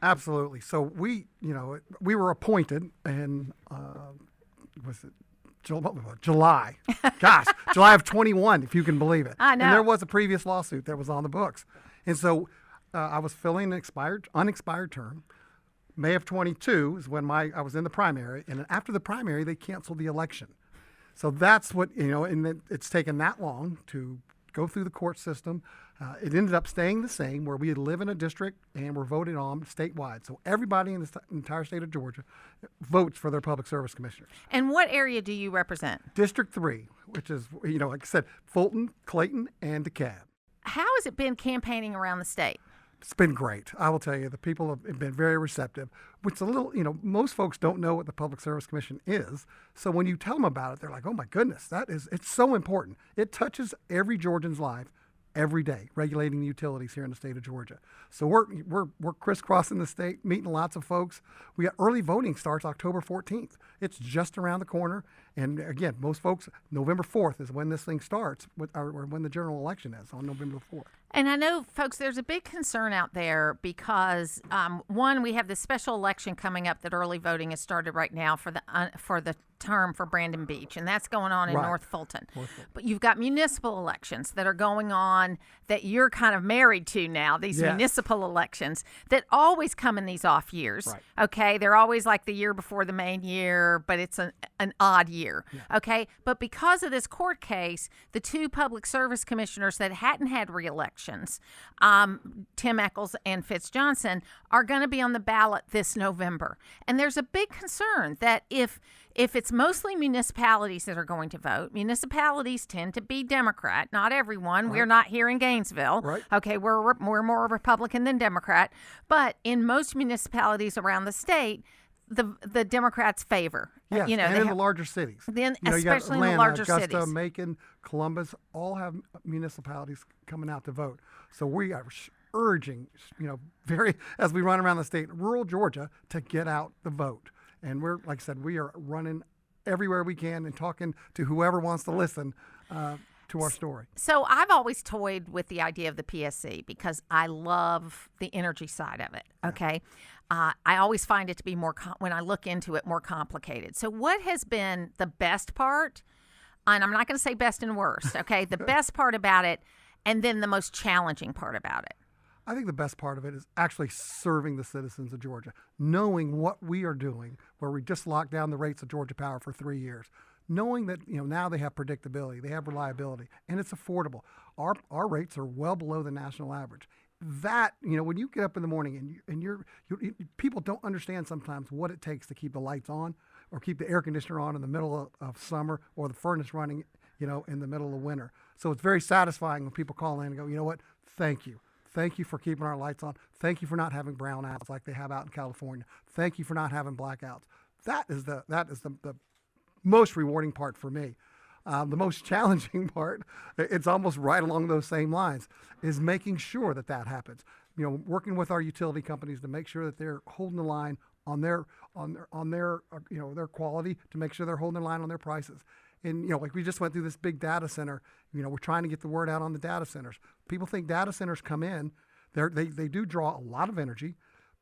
Absolutely. So we were appointed in, was it July? Gosh, July of 21, if you can believe it. I know. And there was a previous lawsuit that was on the books. And so I was filling an unexpired term. May of 22 is when I was in the primary. And after the primary, they canceled the election. So that's what, and it's taken that long to go through the court system. It ended up staying the same, where we live in a district and we're voted on statewide. So everybody in the entire state of Georgia votes for their public service commissioners. And what area do you represent? District 3, which is, like I said, Fulton, Clayton, and DeKalb. How has it been campaigning around the state? It's been great. I will tell you, the people have been very receptive, which a little, most folks don't know what the Public Service Commission is. So when you tell them about it, they're like, oh my goodness, it's so important. It touches every Georgian's life every day, regulating the utilities here in the state of Georgia. So we're crisscrossing the state, meeting lots of folks. We got early voting starts October 14th. It's just around the corner. And again, most folks, November 4th is when this thing starts, or when the general election is, on November 4th. And I know, folks, there's a big concern out there because, one, we have this special election coming up that early voting has started right now for the term for Brandon Beach, and that's going on in North Fulton. But you've got municipal elections that are going on that you're kind of married to now, these municipal elections that always come in these off years. Right. Okay, they're always like the year before the main year, but it's an odd year. Yeah. Okay, but because of this court case, the two public service commissioners that hadn't had re-elections, Tim Eccles and Fitz Johnson, are going to be on the ballot this November. And there's a big concern that if it's mostly municipalities that are going to vote, municipalities tend to be Democrat. Not everyone. Right. We're not here in Gainesville. Right. Okay, we're more Republican than Democrat. But in most municipalities around the state, the Democrats favor. Yes, and in the larger cities. Then, especially you got Atlanta, in the larger Augusta, cities. Macon, Columbus, all have municipalities coming out to vote. So we are urging, as we run around the state, rural Georgia, to get out the vote. And we're, like I said, we are running everywhere we can and talking to whoever wants to listen to our story. So I've always toyed with the idea of the PSC because I love the energy side of it. Okay. I always find it to be when I look into it, more complicated. So what has been the best part? And I'm not going to say best and worst. Okay. The best part about it, and then the most challenging part about it. I think the best part of it is actually serving the citizens of Georgia, knowing what we are doing, where we just locked down the rates of Georgia Power for 3 years, knowing that now they have predictability, they have reliability, and it's affordable. Our rates are well below the national average. That, when you get up in the morning and people don't understand sometimes what it takes to keep the lights on or keep the air conditioner on in the middle of summer, or the furnace running, in the middle of winter. So it's very satisfying when people call in and go, you know what, thank you. Thank you for keeping our lights on. Thank you for not having brownouts like they have out in California. Thank you for not having blackouts. That is the most rewarding part for me. The most challenging part, it's almost right along those same lines, is making sure that happens. Working with our utility companies to make sure that they're holding the line on their their quality, to make sure they're holding the line on their prices. And, like we just went through this big data center, we're trying to get the word out on the data centers. People think data centers come in, they do draw a lot of energy,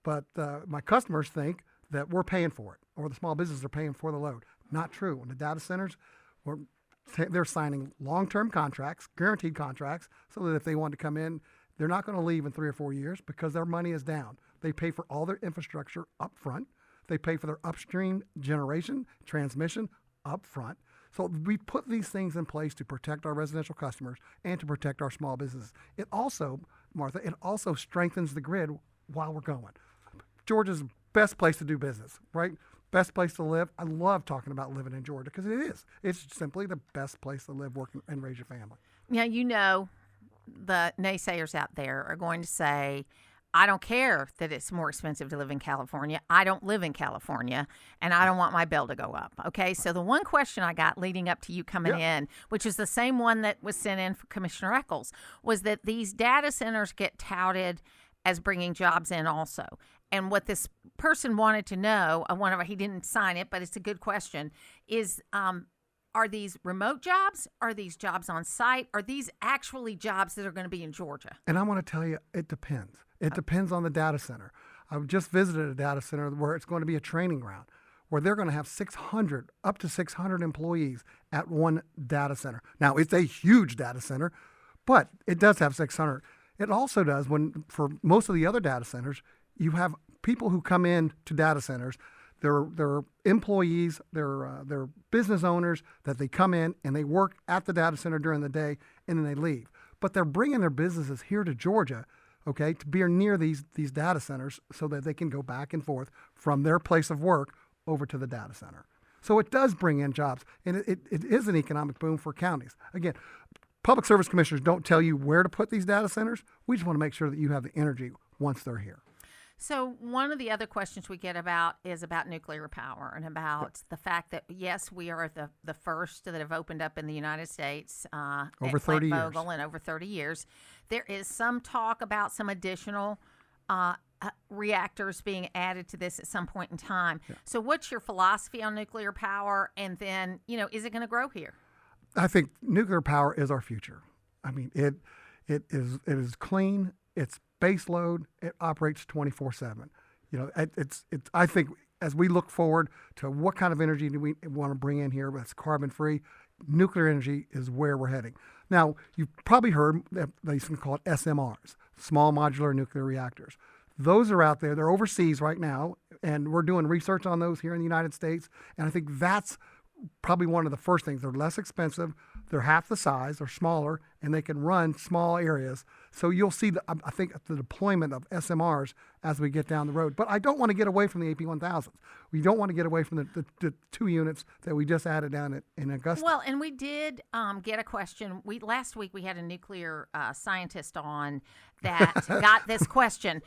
but my customers think that we're paying for it, or the small businesses are paying for the load. Not true. In the data centers, they're signing long-term contracts, guaranteed contracts, so that if they want to come in, they're not going to leave in 3 or 4 years because their money is down. They pay for all their infrastructure up front. They pay for their upstream generation, transmission up front. So we put these things in place to protect our residential customers and to protect our small businesses. It also, Martha, strengthens the grid while we're going. Georgia's the best place to do business, right? Best place to live. I love talking about living in Georgia because it is. It's simply the best place to live, work, and raise your family. Now, the naysayers out there are going to say, I don't care that it's more expensive to live in California. I don't live in California, and I don't want my bill to go up. Okay, so the one question I got leading up to you coming in, which is the same one that was sent in for Commissioner Eccles, was that these data centers get touted as bringing jobs in also. And what this person wanted to know, he didn't sign it, but it's a good question, is are these remote jobs? Are these jobs on site? Are these actually jobs that are going to be in Georgia? And I want to tell you, it depends. It depends on the data center. I just visited a data center where it's going to be a training ground, where they're going to have up to 600 employees at one data center. Now, it's a huge data center, but it does have 600. It also does for most of the other data centers, you have people who come in to data centers. They're employees, they're business owners that they come in and they work at the data center during the day and then they leave. But they're bringing their businesses here to Georgia, okay, to be near these data centers so that they can go back and forth from their place of work over to the data center. So it does bring in jobs, and it is an economic boom for counties. Again, public service commissioners don't tell you where to put these data centers. We just want to make sure that you have the energy once they're here. So one of the other questions we get is about nuclear power and about the fact that, yes, we are the first that have opened up in the United States over 30 years. In over 30 years. There is some talk about some additional reactors being added to this at some point in time. Yeah. So what's your philosophy on nuclear power? And then, is it going to grow here? I think nuclear power is our future. I mean, it is clean. It's base load. It operates 24/7. I think as we look forward to what kind of energy do we want to bring in here that's carbon free, nuclear energy is where we're heading. Now, you've probably heard that they call it SMRs, small modular nuclear reactors. Those are out there. They're overseas right now, and we're doing research on those here in the United States. And I think that's probably one of the first things. They're less expensive. They're half the size. They're smaller, and they can run small areas. So you'll see, I think, the deployment of SMRs as we get down the road. But I don't want to get away from the AP1000s. We don't want to get away from the 2 units that we just added down in Augusta. Well, and we did get a question. Last week we had a nuclear scientist on that got this question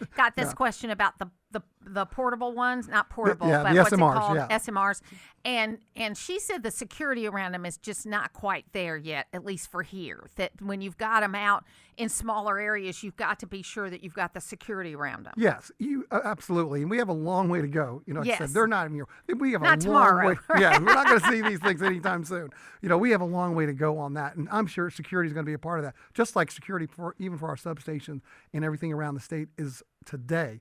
about the portable ones, not portable, but the what's SMRs, it called? SMRs. And she said the security around them is just not quite there yet, at least for here. That when you've got them out in smaller areas, you've got to be sure that you've got the security around them. Yes, absolutely. And we have a long way to go. Like I said, they're not even here. We have not a tomorrow, long way. Right? Yeah, we're not going to see these things anytime soon. We have a long way to go on that. And I'm sure security is going to be a part of that. Just like security even for our substations and everything around the state is today.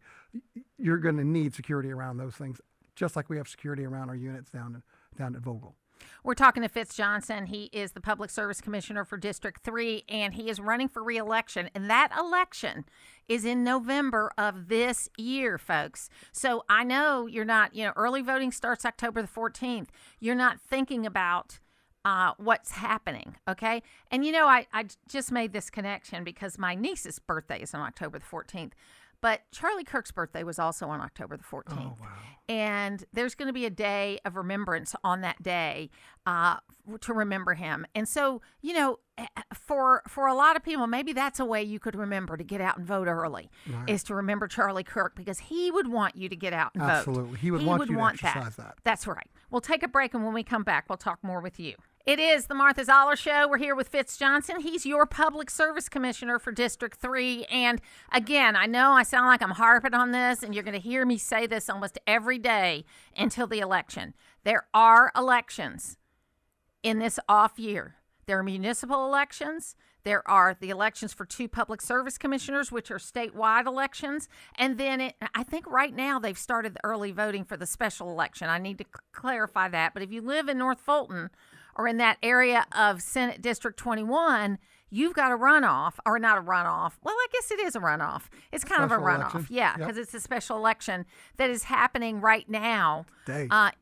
You're going to need security around those things, just like we have security around our units down at Vogel. We're talking to Fitz Johnson. He is the Public Service Commissioner for District 3, and he is running for re-election. And that election is in November of this year, folks. So I know you're not, early voting starts October the 14th. You're not thinking about what's happening, okay? And, I just made this connection because my niece's birthday is on October the 14th. But Charlie Kirk's birthday was also on October the 14th. Oh, wow. And there's going to be a day of remembrance on that day to remember him. And so, for a lot of people, maybe that's a way you could remember to get out and vote early, right, is to remember Charlie Kirk, because he would want you to get out and vote. Absolutely. He would want you to exercise that. That's right. We'll take a break, and when we come back, we'll talk more with you. It is the Martha Zoller Show. We're here with Fitz Johnson. He's your Public Service Commissioner for District 3. And again, I know I sound like I'm harping on this, and you're going to hear me say this almost every day until the election. There are elections in this off year. There are municipal elections. There are the elections for 2 public service commissioners, which are statewide elections. And then I think right now they've started the early voting for the special election. I need to clarify that. But if you live in North Fulton or in that area of Senate District 21, you've got a runoff, or not a runoff. Well, I guess it is a runoff. It's kind of a runoff. Election. Yeah, because it's a special election that is happening right now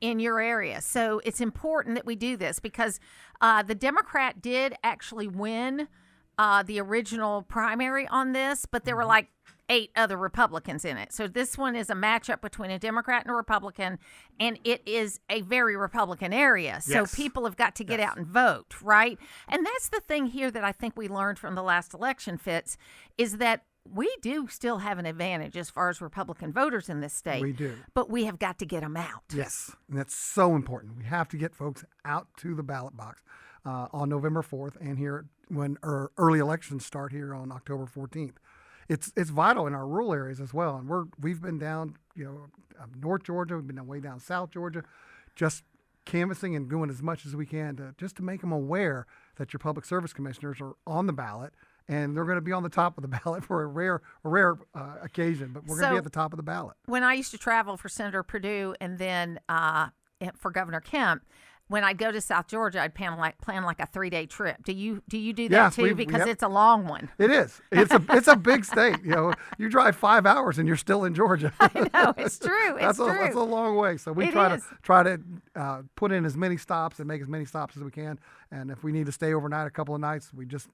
in your area. So it's important that we do this because the Democrat did actually win the original primary on this, but there were like 8 other Republicans in it. So this one is a matchup between a Democrat and a Republican, and it is a very Republican area. So yes, people have got to get out and vote, right? And that's the thing here that I think we learned from the last election, Fitz, is that we do still have an advantage as far as Republican voters in this state. We do. But we have got to get them out. Yes, and that's so important. We have to get folks out to the ballot box on November 4th and here when early elections start here on October 14th. It's vital in our rural areas as well. And we've been down, North Georgia, we've been way down South Georgia, just canvassing and doing as much as we can to make them aware that your public service commissioners are on the ballot and they're going to be on the top of the ballot for a rare occasion, but we're going to be at the top of the ballot. When I used to travel for Senator Perdue and then for Governor Kemp, when I'd go to South Georgia, I'd plan like a 3-day trip. Do you do that Yes, too? Because it's a long one. It is. It's a big state. You drive 5 hours and you're still in Georgia. I know, it's true. It's true. That's a long way. So we try to put in as many stops and make as many stops as we can. And if we need to stay overnight a couple of nights, we just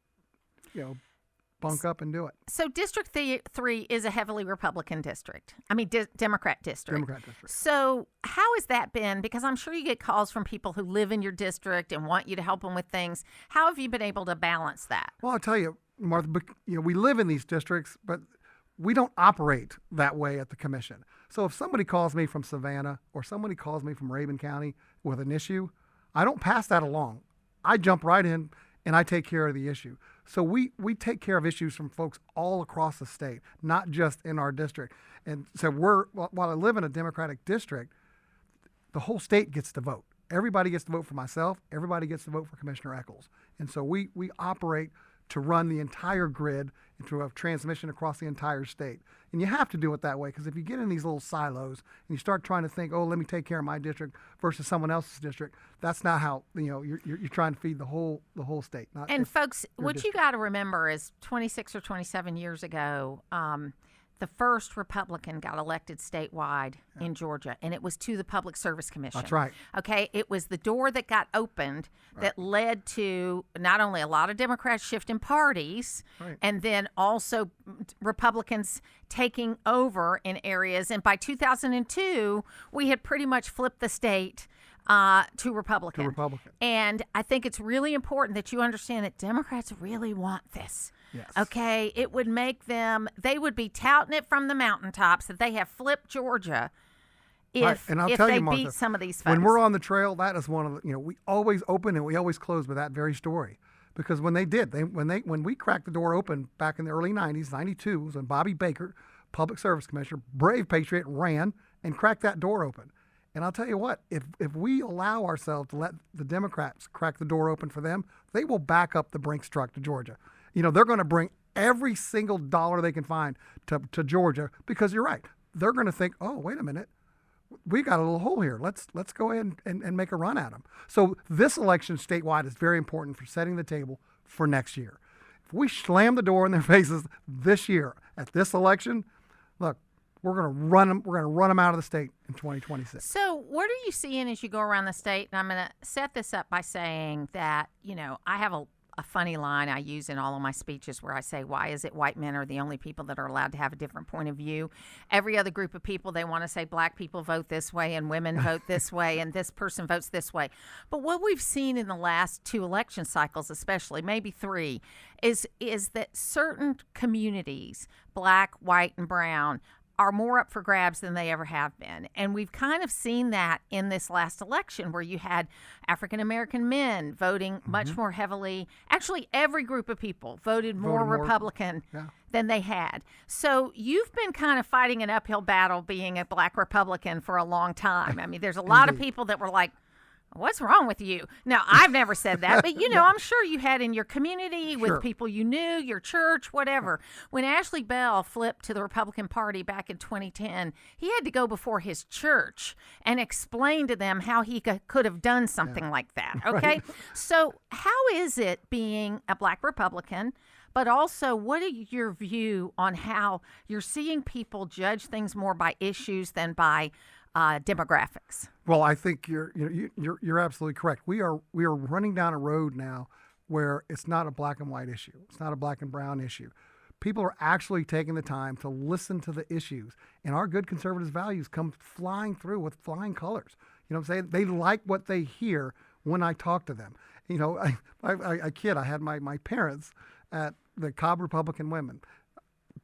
bunk up and do it. So District 3 is a heavily Republican district. I mean, Democrat district. Democrat district. So how has that been? Because I'm sure you get calls from people who live in your district and want you to help them with things. How have you been able to balance that? Well, I'll tell you, Martha, we live in these districts, but we don't operate that way at the commission. So if somebody calls me from Savannah or somebody calls me from Rabun County with an issue, I don't pass that along. I jump right in and I take care of the issue. So we take care of issues from folks all across the state, not just in our district. And so while I live in a Democratic district, the whole state gets to vote. Everybody gets to vote for myself. Everybody gets to vote for Commissioner Eccles. And so we operate to run the entire grid and to have transmission across the entire state. And you have to do it that way, because if you get in these little silos and you start trying to think, oh, let me take care of my district versus someone else's district, that's not how you're trying to feed the whole state. And folks, what you got to remember is 26 or 27 years ago, the first Republican got elected statewide in Georgia, and it was to the Public Service Commission. That's right. Okay, it was the door that got opened that led to not only a lot of Democrats shifting parties, and then also Republicans taking over in areas. And by 2002, we had pretty much flipped the state to Republican. And I think it's really important that you understand that Democrats really want this. Yes. Okay, it would make they would be touting it from the mountaintops that they have flipped Georgia if they beat some of these folks. When we're on the trail, that is one of the, we always open and we always close with that very story. Because when we cracked the door open back in the early 90s, 92, was when Bobby Baker, Public Service Commissioner, brave patriot, ran and cracked that door open. And I'll tell you what, if we allow ourselves to let the Democrats crack the door open for them, they will back up the Brinks truck to Georgia. They're going to bring every single dollar they can find to Georgia, because you're right. They're going to think, oh, wait a minute, we got a little hole here. Let's go ahead and make a run at them. So this election statewide is very important for setting the table for next year. If we slam the door in their faces this year at this election, look, we're going to run them. We're going to run them out of the state in 2026. So what are you seeing as you go around the state? And I'm going to set this up by saying that, I have a funny line I use in all of my speeches where I say, why is it white men are the only people that are allowed to have a different point of view? Every other group of people, they want to say black people vote this way and women vote this way and this person votes this way. But what we've seen in the last 2 election cycles, especially, maybe 3, is that certain communities, black, white, and brown, are more up for grabs than they ever have been. And we've kind of seen that in this last election, where you had African-American men voting much more heavily. Actually, every group of people voted more Republican than they had. So you've been kind of fighting an uphill battle being a black Republican for a long time. I mean, there's a lot of people that were like, what's wrong with you? Now, I've never said that, but, I'm sure you had in your community with people you knew, your church, whatever. When Ashley Bell flipped to the Republican Party back in 2010, he had to go before his church and explain to them how he could have done something like that, okay? Right. So how is it being a black Republican? But also, what is your view on how you're seeing people judge things more by issues than by demographics? Well, I think you're absolutely correct. We are running down a road now where it's not a black and white issue. It's not a black and brown issue. People are actually taking the time to listen to the issues, and our good conservative values come flying through with flying colors. You know what I'm saying? They like what they hear when I talk to them. I kid. I had my parents at the Cobb Republican Women.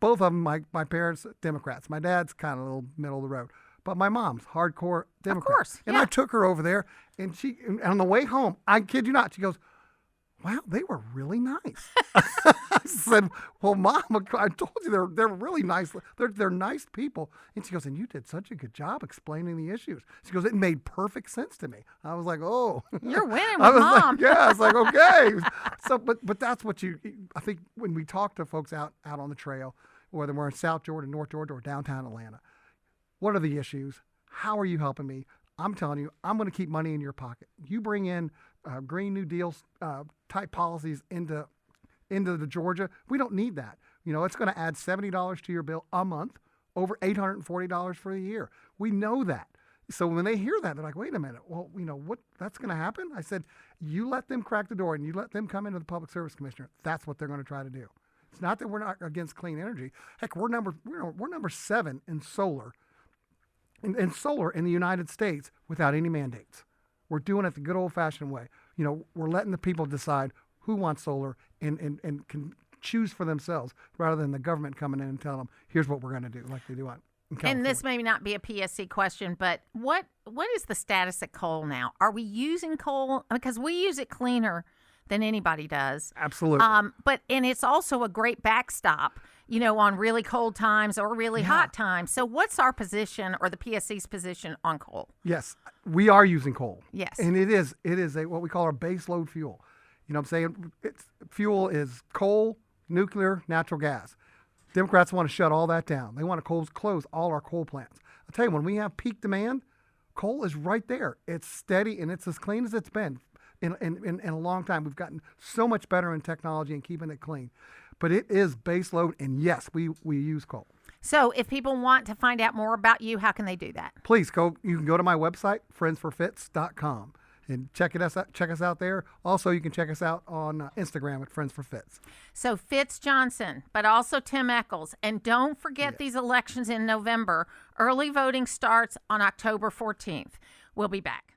Both of them, my parents, Democrats. My dad's kind of a little middle of the road. But my mom's hardcore Democrat. Of course, and I took her over there, and on the way home, I kid you not, she goes, wow, they were really nice. said, well, Mom, I told you they're really nice. They're nice people. And she goes, and you did such a good job explaining the issues. She goes, it made perfect sense to me. I was like, oh. You're winning I with was Mom. like, yeah, it's like, okay. So, but that's what I think when we talk to folks out on the trail, whether we're in South Georgia, North Georgia, or downtown Atlanta, what are the issues? How are you helping me? I'm telling you, I'm going to keep money in your pocket. You bring in Green New Deal type policies into the Georgia. We don't need that. It's going to add $70 to your bill a month, over $840 for a year. We know that. So when they hear that, they're like, wait a minute. Well, what? That's going to happen? I said, you let them crack the door and you let them come into the Public Service Commissioner. That's what they're going to try to do. It's not that we're not against clean energy. Heck, we're number 7 in solar. And solar in the United States without any mandates. We're doing it the good old-fashioned way. We're letting the people decide who wants solar and can choose for themselves rather than the government coming in and telling them, here's what we're going to do, like they do in California. And this may not be a PSC question, but what is the status of coal now? Are we using coal? Because we use it cleaner than anybody does. Absolutely. And it's also a great backstop, on really cold times or really hot times. So what's our position or the PSC's position on coal? Yes, we are using coal. Yes. And it is what we call our base load fuel. I'm saying? Fuel is coal, nuclear, natural gas. Democrats want to shut all that down. They want to close all our coal plants. I'll tell you, when we have peak demand, coal is right there. It's steady and it's as clean as it's been in a long time. We've gotten so much better in technology and keeping it clean. But it is base load, and yes, we use coal. So if people want to find out more about you, how can they do that? Please you can go to my website, friendsforfitz.com, and check us out there. Also, you can check us out on Instagram at Friends for Fitz. So Fitz Johnson, but also Tim Eccles. And don't forget these elections in November. Early voting starts on October 14th. We'll be back.